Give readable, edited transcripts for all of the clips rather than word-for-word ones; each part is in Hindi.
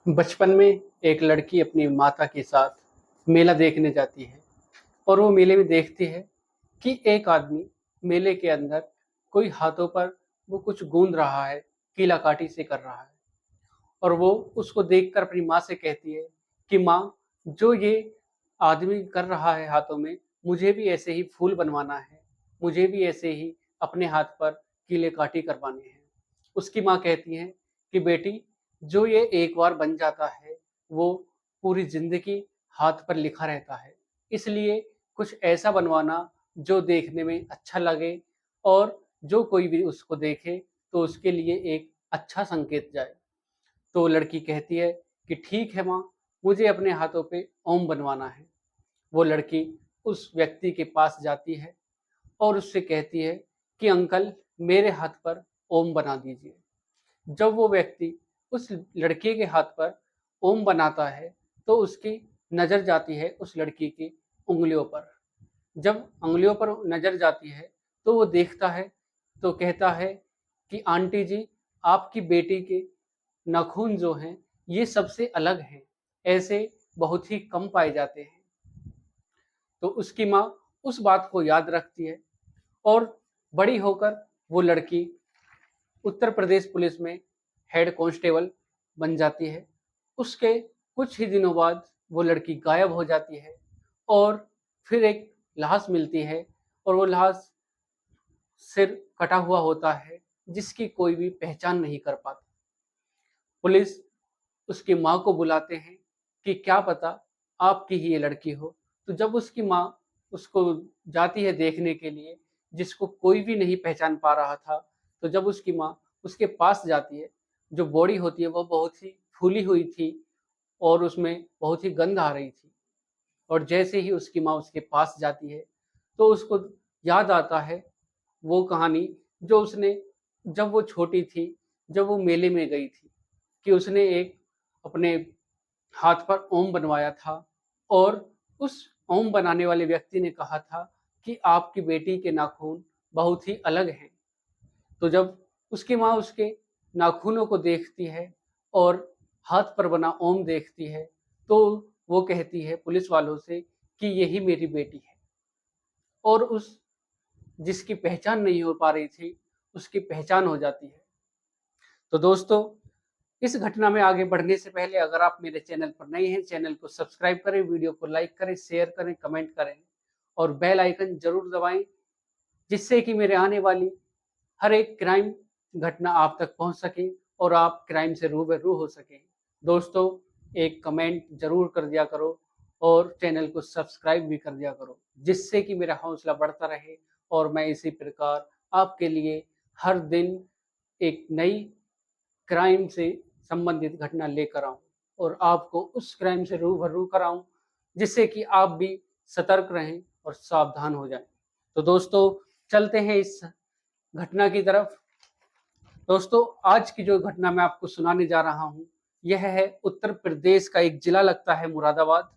बचपन में एक लड़की अपनी माता के साथ मेला देखने जाती है और वो मेले में देखती है कि एक आदमी मेले के अंदर कोई हाथों पर वो कुछ गूंद रहा है, कीला काटी से कर रहा है। और वो उसको देखकर अपनी माँ से कहती है कि माँ, जो ये आदमी कर रहा है हाथों में, मुझे भी ऐसे ही फूल बनवाना है, मुझे भी ऐसे ही अपने हाथ पर कीले काटी करवाने हैं। उसकी माँ कहती है कि बेटी, जो ये एक बार बन जाता है वो पूरी जिंदगी हाथ पर लिखा रहता है, इसलिए कुछ ऐसा बनवाना जो देखने में अच्छा लगे और जो कोई भी उसको देखे तो उसके लिए एक अच्छा संकेत जाए। तो लड़की कहती है कि ठीक है माँ, मुझे अपने हाथों पे ओम बनवाना है। वो लड़की उस व्यक्ति के पास जाती है और उससे कहती है कि अंकल, मेरे हाथ पर ओम बना दीजिए। जब वो व्यक्ति उस लड़के के हाथ पर ओम बनाता है तो उसकी नज़र जाती है उस लड़की की उंगलियों पर। जब उंगलियों पर नज़र जाती है तो वो देखता है, तो कहता है कि आंटी जी, आपकी बेटी के नाखून जो हैं ये सबसे अलग हैं, ऐसे बहुत ही कम पाए जाते हैं। तो उसकी माँ उस बात को याद रखती है और बड़ी होकर वो लड़की उत्तर प्रदेश पुलिस में हेड कांस्टेबल बन जाती है। उसके कुछ ही दिनों बाद वो लड़की गायब हो जाती है और फिर एक लाश मिलती है और वो लाश सिर कटा हुआ होता है, जिसकी कोई भी पहचान नहीं कर पाता। पुलिस उसकी माँ को बुलाते हैं कि क्या पता आपकी ही ये लड़की हो। तो जब उसकी माँ उसको जाती है देखने के लिए, जिसको कोई भी नहीं पहचान पा रहा था, तो जब उसकी माँ उसके पास जाती है, जो बॉडी होती है वो बहुत ही फूली हुई थी और उसमें बहुत ही गंध आ रही थी। और जैसे ही उसकी माँ उसके पास जाती है तो उसको याद आता है वो कहानी जो उसने, जब वो छोटी थी, जब वो मेले में गई थी, कि उसने एक अपने हाथ पर ओम बनवाया था और उस ओम बनाने वाले व्यक्ति ने कहा था कि आपकी बेटी के नाखून बहुत ही अलग हैं। तो जब उसकी माँ उसके नाखूनों को देखती है और हाथ पर बना ओम देखती है तो वो कहती है पुलिस वालों से कि यही मेरी बेटी है। और उस जिसकी पहचान नहीं हो पा रही थी, उसकी पहचान हो जाती है। तो दोस्तों, इस घटना में आगे बढ़ने से पहले अगर आप मेरे चैनल पर नए हैं, चैनल को सब्सक्राइब करें, वीडियो को लाइक करें, शेयर करें, कमेंट करें और बेल आइकन जरूर दबाएं, जिससे कि मेरे आने वाली हर एक क्राइम घटना आप तक पहुंच सके और आप क्राइम से रूबरू हो सकें। दोस्तों, एक कमेंट जरूर कर दिया करो और चैनल को सब्सक्राइब भी कर दिया करो, जिससे कि मेरा हौसला बढ़ता रहे और मैं इसी प्रकार आपके लिए हर दिन एक नई क्राइम से संबंधित घटना लेकर आऊं और आपको उस क्राइम से रूबरू कराऊं, जिससे कि आप भी सतर्क रहें और सावधान हो जाएं। तो दोस्तों, चलते हैं इस घटना की तरफ। दोस्तों, आज की जो घटना मैं आपको सुनाने जा रहा हूं, यह है उत्तर प्रदेश का एक जिला लगता है मुरादाबाद,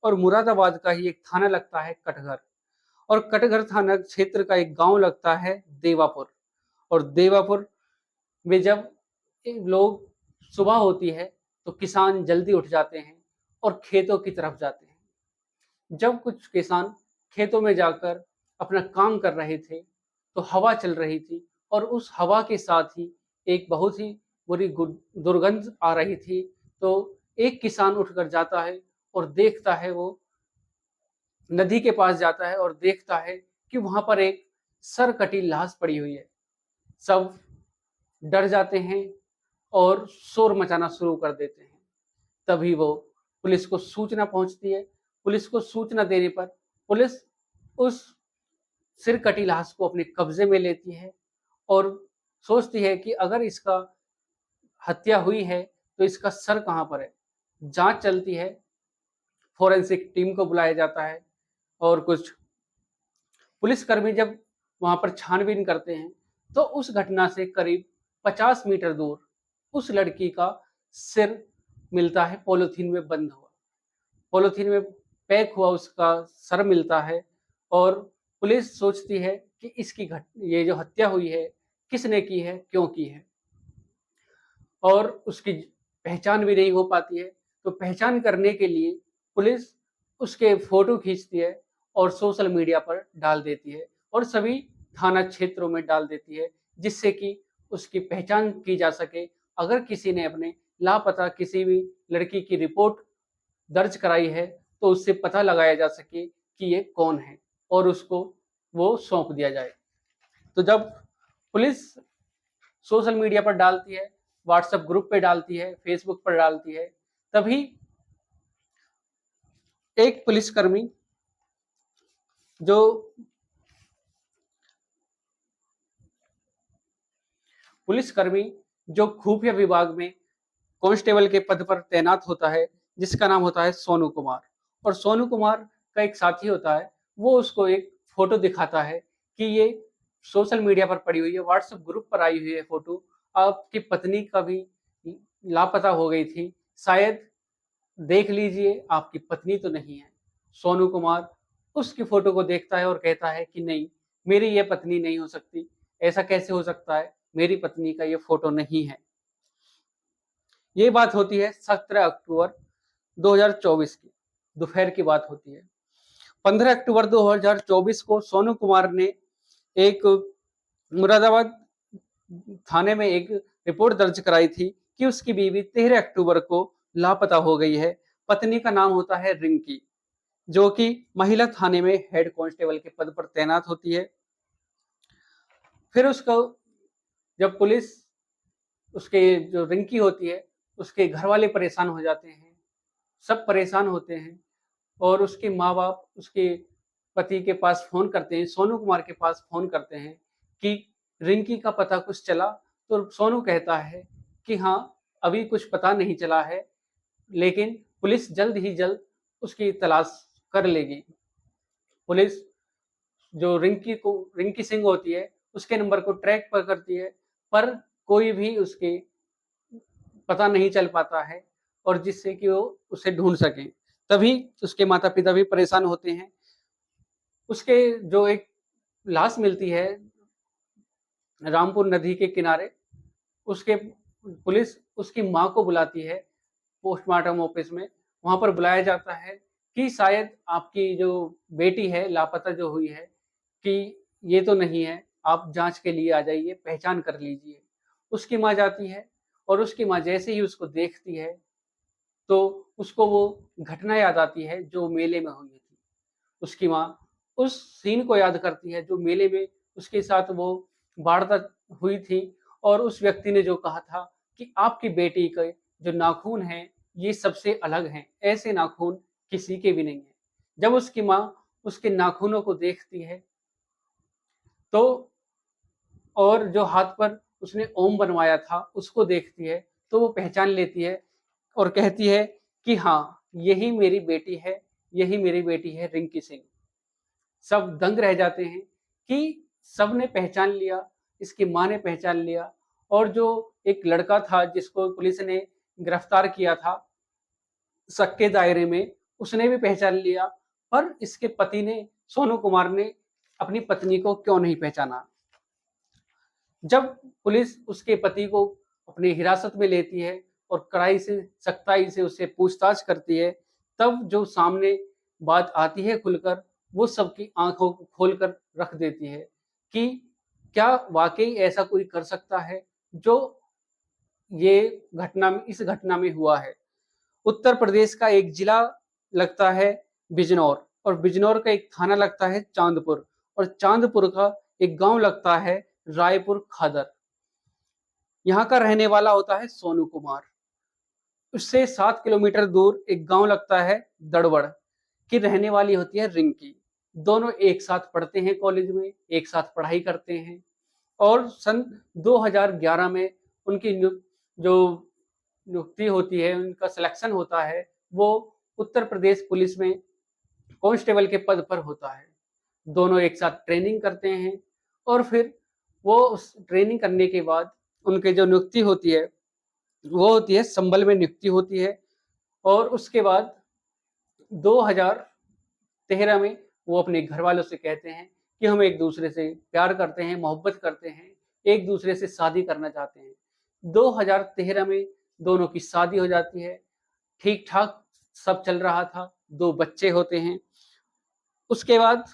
और मुरादाबाद का ही एक थाना लगता है कटघर, और कटघर थाना क्षेत्र का एक गांव लगता है देवापुर। और देवापुर में जब लोग सुबह होती है तो किसान जल्दी उठ जाते हैं और खेतों की तरफ जाते हैं। जब कुछ किसान खेतों में जाकर अपना काम कर रहे थे तो हवा चल रही थी और उस हवा के साथ ही एक बहुत ही बुरी दुर्गंध आ रही थी। तो एक किसान उठकर जाता है और देखता है, वो नदी के पास जाता है और देखता है कि वहां पर एक सरकटी लाश पड़ी हुई है। सब डर जाते हैं और शोर मचाना शुरू कर देते हैं। तभी वो पुलिस को सूचना पहुंचती है। पुलिस को सूचना देने पर पुलिस उस सिरकटी लाश को अपने कब्जे में लेती है और सोचती है कि अगर इसका हत्या हुई है तो इसका सर कहां पर है। जांच चलती है, फोरेंसिक टीम को बुलाया जाता है और कुछ पुलिसकर्मी जब वहां पर छानबीन करते हैं तो उस घटना से करीब 50 मीटर दूर उस लड़की का सिर मिलता है, पॉलिथीन में बंद हुआ, पॉलिथीन में पैक हुआ उसका सर मिलता है। और पुलिस सोचती है कि इसकी ये जो हत्या हुई है किसने की है, क्यों की है। और उसकी पहचान भी नहीं हो पाती है, तो पहचान करने के लिए पुलिस उसके फोटो खींचती है और सोशल मीडिया पर डाल देती है और सभी थाना क्षेत्रों में डाल देती है, जिससे कि उसकी पहचान की जा सके। अगर किसी ने अपने लापता किसी भी लड़की की रिपोर्ट दर्ज कराई है, तो उससे पता लगाया जा सके कि ये कौन है और उसको वो सौंप दिया जाए। तो जब पुलिस सोशल मीडिया पर डालती है, व्हाट्सएप ग्रुप पे डालती है, फेसबुक पर डालती है, तभी एक पुलिसकर्मी जो पुलिसकर्मी जो खुफिया विभाग में कांस्टेबल के पद पर तैनात होता है, जिसका नाम होता है सोनू कुमार। और सोनू कुमार का एक साथी होता है, वो उसको एक फोटो दिखाता है कि ये सोशल मीडिया पर पड़ी हुई है, व्हाट्सएप ग्रुप पर आई हुई है फोटो, आपकी पत्नी का भी लापता हो गई थी, शायद देख लीजिए आपकी पत्नी तो नहीं है। सोनू कुमार उसकी फोटो को देखता है और कहता है कि नहीं, मेरी ये पत्नी नहीं हो सकती, ऐसा कैसे हो सकता है, मेरी पत्नी का ये फोटो नहीं है। ये बात होती है 17 अक्टूबर 2024 की दोपहर की बात होती है। 15 अक्टूबर 2024 को सोनू कुमार ने एक मुरादाबाद थाने में एक रिपोर्ट दर्ज कराई थी कि उसकी बीवी 13 अक्टूबर को लापता हो गई है। पत्नी का नाम होता है रिंकी, जो कि महिला थाने में हेड कांस्टेबल के पद पर तैनात होती है। फिर उसको जब पुलिस उसके जो रिंकी होती है, उसके घर वाले परेशान हो जाते हैं, सब परेशान होते हैं और उसके माँ बाप उसके पति के पास फोन करते हैं, सोनू कुमार के पास फोन करते हैं कि रिंकी का पता कुछ चला। तो सोनू कहता है कि हाँ, अभी कुछ पता नहीं चला है, लेकिन पुलिस जल्द ही जल्द उसकी तलाश कर लेगी। पुलिस जो रिंकी सिंह होती है, उसके नंबर को ट्रैक पर करती है, पर कोई भी उसके पता नहीं चल पाता है और जिससे कि वो उसे ढूंढ सके। तभी उसके माता पिता भी परेशान होते हैं। उसके जो एक लाश मिलती है रामपुर नदी के किनारे, उसके पुलिस उसकी माँ को बुलाती है पोस्टमार्टम ऑफिस में। वहां पर बुलाया जाता है कि शायद आपकी जो बेटी है लापता जो हुई है, कि ये तो नहीं है, आप जांच के लिए आ जाइए, पहचान कर लीजिए। उसकी माँ जाती है और उसकी माँ जैसे ही उसको देखती है, तो उसको वो घटना याद आती है जो मेले में हुई थी। उसकी माँ उस सीन को याद करती है जो मेले में उसके साथ वो वारदात हुई थी और उस व्यक्ति ने जो कहा था कि आपकी बेटी के जो नाखून हैं, ये सबसे अलग हैं, ऐसे नाखून किसी के भी नहीं है। जब उसकी माँ उसके नाखूनों को देखती है, तो और जो हाथ पर उसने ओम बनवाया था उसको देखती है, तो वो पहचान लेती है और कहती है कि हाँ, यही मेरी बेटी है, यही मेरी बेटी है रिंकी सिंह। सब दंग रह जाते हैं कि सबने पहचान लिया, इसकी माँ ने पहचान लिया और जो एक लड़का था जिसको पुलिस ने गिरफ्तार किया था शक के दायरे में, उसने भी पहचान लिया, पर इसके पति ने, सोनू कुमार ने अपनी पत्नी को क्यों नहीं पहचाना। जब पुलिस उसके पति को अपनी हिरासत में लेती है और कड़ाई से सख्ताई से उससे पूछताछ करती है, तब जो सामने बात आती है खुलकर, वो सबकी आंखों को खोलकर रख देती है कि क्या वाकई ऐसा कोई कर सकता है जो ये इस घटना में हुआ है। उत्तर प्रदेश का एक जिला लगता है बिजनौर और बिजनौर का एक थाना लगता है चांदपुर और चांदपुर का एक गांव लगता है रायपुर खादर। यहाँ का रहने वाला होता है सोनू कुमार। उससे 7 किलोमीटर दूर एक गांव लगता है दड़वड़, की रहने वाली होती है रिंकी। दोनों एक साथ पढ़ते हैं कॉलेज में, एक साथ पढ़ाई करते हैं और सन 2011 में उनकी जो नियुक्ति होती है, उनका सिलेक्शन होता है, वो उत्तर प्रदेश पुलिस में कांस्टेबल के पद पर होता है। दोनों एक साथ ट्रेनिंग करते हैं और फिर वो उस ट्रेनिंग करने के बाद उनके जो नियुक्ति होती है, वो होती है संबल में नियुक्ति होती है और उसके बाद 2013 में वो अपने घर वालों से कहते हैं कि हम एक दूसरे से प्यार करते हैं, मोहब्बत करते हैं, एक दूसरे से शादी करना चाहते हैं। 2013 में दोनों की शादी हो जाती है, ठीक-ठाक सब चल रहा था, 2 बच्चे होते हैं। उसके बाद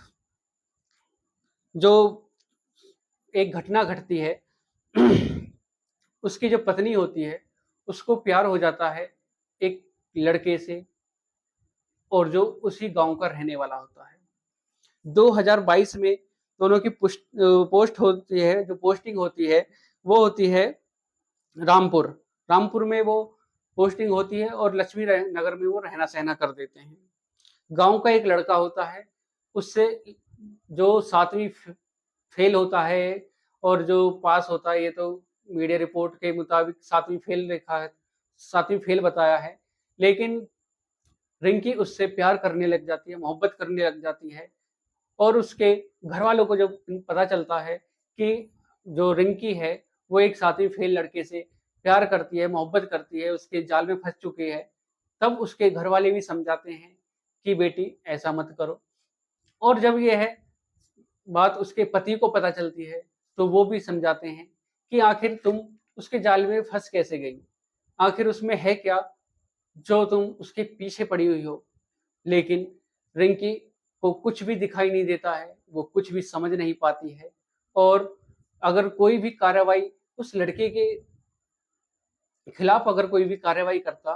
जो एक घटना घटती है उसकी जो पत्नी होती है, उसको प्यार हो जाता है एक लड़के से और जो उसी गाँव का रहने वाला होता है। 2022 में दोनों की पोस्ट होती है, जो पोस्टिंग होती है, वो होती है रामपुर। रामपुर में वो पोस्टिंग होती है और लक्ष्मी नगर में वो रहना-सहना कर देते हैं। गाँव का एक लड़का होता है, उससे जो 7वीं फेल होता है और जो पास होता है, ये तो मीडिया रिपोर्ट के मुताबिक 7वीं फेल लिखा है, 7वीं फेल बताया है। लेकिन रिंकी उससे प्यार करने लग जाती है, मोहब्बत करने लग जाती है और उसके घरवालों को जब पता चलता है कि जो रिंकी है, वो एक 7वीं फेल लड़के से प्यार करती है, मोहब्बत करती है, उसके जाल में फँस चुकी है, तब उसके घरवाले भी समझाते हैं कि बेटी ऐसा मत करो। और जब ये है बात उसके पति को पता चलती है, तो वो भी समझाते हैं कि आखिर तुम उसके जाल में फँस कैसे गई? आखिर उसमें है क्या जो तुम उसके पीछे पड़ी हुई हो? लेकिन रिंकी को कुछ भी दिखाई नहीं देता है, वो कुछ भी समझ नहीं पाती है और अगर कोई भी कार्रवाई उस लड़के के खिलाफ अगर कोई भी कार्रवाई करता,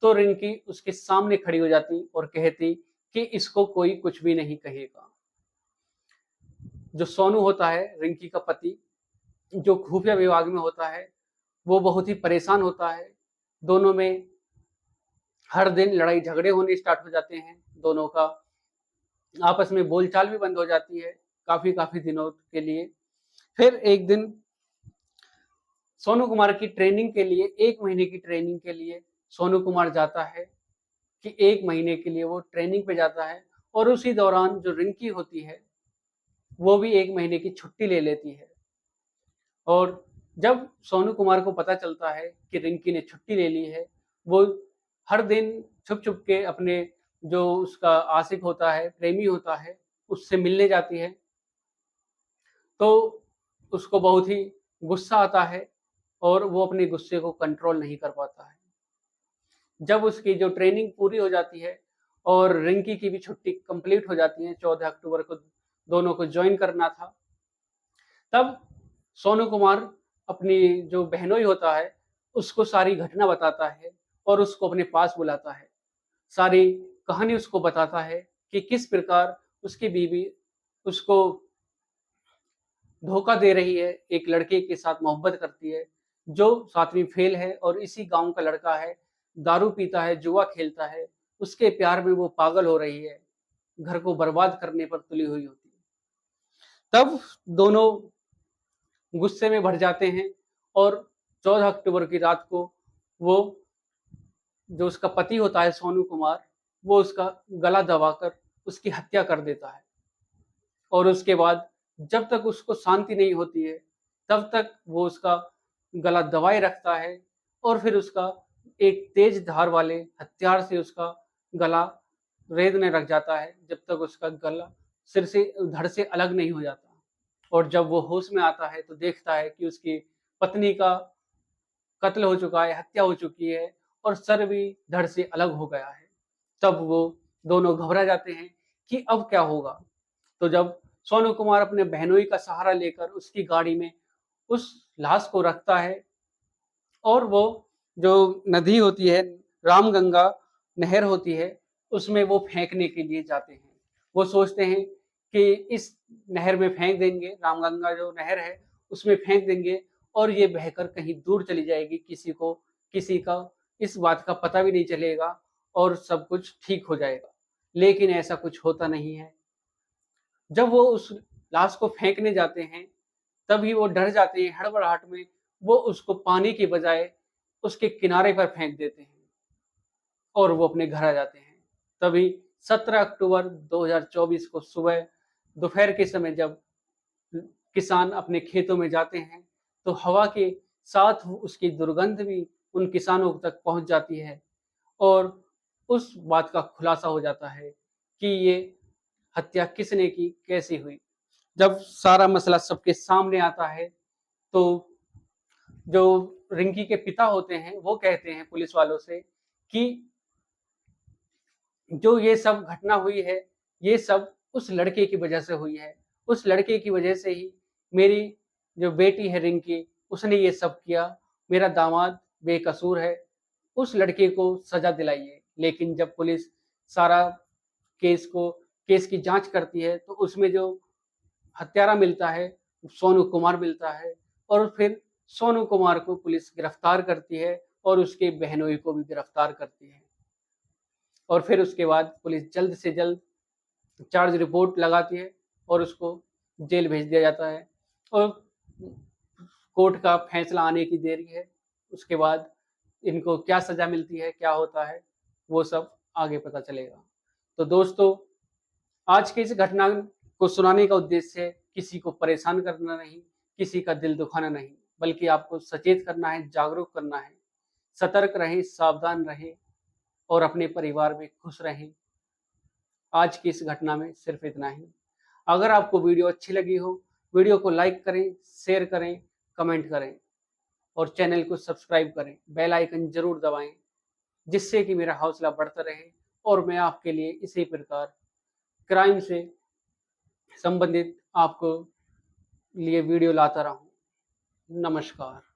तो रिंकी उसके सामने खड़ी हो जाती और कहती कि इसको कोई कुछ भी नहीं कहेगा। जो सोनू होता है, रिंकी का पति, जो खुफिया विभाग में होता है, वो बहुत ही परेशान होता है। दोनों में हर दिन लड़ाई झगड़े होने स्टार्ट हो जाते हैं, दोनों का आपस में बोलचाल भी बंद हो जाती है काफ़ी दिनों के लिए। फिर एक दिन सोनू कुमार की ट्रेनिंग के लिए 1 महीने की ट्रेनिंग के लिए सोनू कुमार जाता है कि 1 महीने के लिए वो ट्रेनिंग पे जाता है और उसी दौरान जो रिंकी होती है, वो भी 1 महीने की छुट्टी ले लेती है। और जब सोनू कुमार को पता चलता है कि रिंकी ने छुट्टी ले ली है, वो हर दिन छुप-छुप के अपने जो उसका आशिक होता है, प्रेमी होता है, उससे मिलने जाती है। तो उसको बहुत ही गुस्सा आता है और वो अपने गुस्से को कंट्रोल नहीं कर पाता है। जब उसकी जो ट्रेनिंग पूरी हो जाती है और रिंकी की भी छुट्टी कंप्लीट हो जाती है, 14 अक्टूबर को दोनों को जॉइन करना था, तब सोनू कुमार अपनी जो बहनोई होता है, उसको सारी घटना बताता है और उसको अपने पास बुलाता है। सारी कहानी उसको बताता है कि किस प्रकार उसकी बीवी उसको धोखा दे रही है, एक लड़के के साथ मोहब्बत करती है, जो 7वीं फेल है और इसी गाँव का लड़का है, दारू पीता है, जुआ खेलता है, उसके प्यार में वो पागल हो रही है, घर को बर्बाद करने पर तुली हुई होती है। तब दोनों गुस्से में भर जाते हैं और 14 अक्टूबर की रात को वो जो उसका पति होता है सोनू कुमार, वो उसका गला दबाकर उसकी हत्या कर देता है। और उसके बाद जब तक उसको शांति नहीं होती है, तब तक वो उसका गला दबाए रखता है और फिर उसका एक तेज धार वाले हथियार से उसका गला रेंदने लग जाता है, जब तक उसका गला सिर से धड़ से अलग नहीं हो जाता। और जब वो होश में आता है, तो देखता है कि उसकी पत्नी का कत्ल हो चुका है, हत्या हो चुकी है और सर भी धड़ से अलग हो गया है। तब वो दोनों घबरा जाते हैं कि अब क्या होगा? तो जब सोनू कुमार अपने बहनोई का सहारा लेकर उसकी गाड़ी में उस लाश को रखता है और वो जो नदी होती है, रामगंगा नहर होती है, उसमें वो फेंकने के लिए जाते हैं। वो सोचते हैं कि इस नहर में फेंक देंगे, रामगंगा जो नहर है, उसमें फेंक देंगे और ये बहकर कहीं दूर चली जाएगी, किसी का इस बात का पता भी नहीं चलेगा और सब कुछ ठीक हो जाएगा। लेकिन ऐसा कुछ होता नहीं है। जब वो उस लाश को फेंकने जाते हैं, तभी वो डर जाते हैं, हड़बड़ाहट में वो उसको पानी की बजाय उसके किनारे पर फेंक देते हैं और वो अपने घर आ जाते हैं। तभी 17 अक्टूबर 2024 को सुबह दोपहर के समय जब किसान अपने खेतों में जाते हैं, तो हवा के साथ उसकी दुर्गंध भी उन किसानों तक पहुँच जाती है और उस बात का खुलासा हो जाता है कि ये हत्या किसने की, कैसे हुई। जब सारा मसला सबके सामने आता है, तो जो रिंकी के पिता होते हैं वो कहते हैं पुलिस वालों से कि जो ये सब घटना हुई है ये सब उस लड़के की वजह से हुई है, उस लड़के की वजह से ही मेरी जो बेटी है रिंकी उसने ये सब किया, मेरा दामाद बेकसूर है, उस लड़के को सजा दिलाइए। लेकिन जब पुलिस सारा केस की जांच करती है तो उसमें जो हत्यारा मिलता है सोनू कुमार मिलता है, और फिर सोनू कुमार को पुलिस गिरफ्तार करती है और उसके बहनोई को भी गिरफ्तार करती है। और फिर उसके बाद पुलिस जल्द से जल्द चार्ज रिपोर्ट लगाती है और उसको जेल भेज दिया जाता है, और कोर्ट का फैसला आने की देरी है। उसके बाद इनको क्या सजा मिलती है, क्या होता है, वो सब आगे पता चलेगा। तो दोस्तों, आज की इस घटना को सुनाने का उद्देश्य किसी को परेशान करना नहीं, किसी का दिल दुखाना नहीं, बल्कि आपको सचेत करना है, जागरूक करना है। सतर्क रहें, सावधान रहें और अपने परिवार में खुश रहें। आज की इस घटना में सिर्फ इतना ही। अगर आपको वीडियो अच्छी लगी हो, वीडियो को लाइक करें, शेयर करें, कमेंट करें और चैनल को सब्सक्राइब करें। बेल आइकन जरूर दबाएं, जिससे कि मेरा हौसला बढ़ता रहे और मैं आपके लिए इसी प्रकार क्राइम से संबंधित आपको लिए वीडियो लाता रहूं। नमस्कार।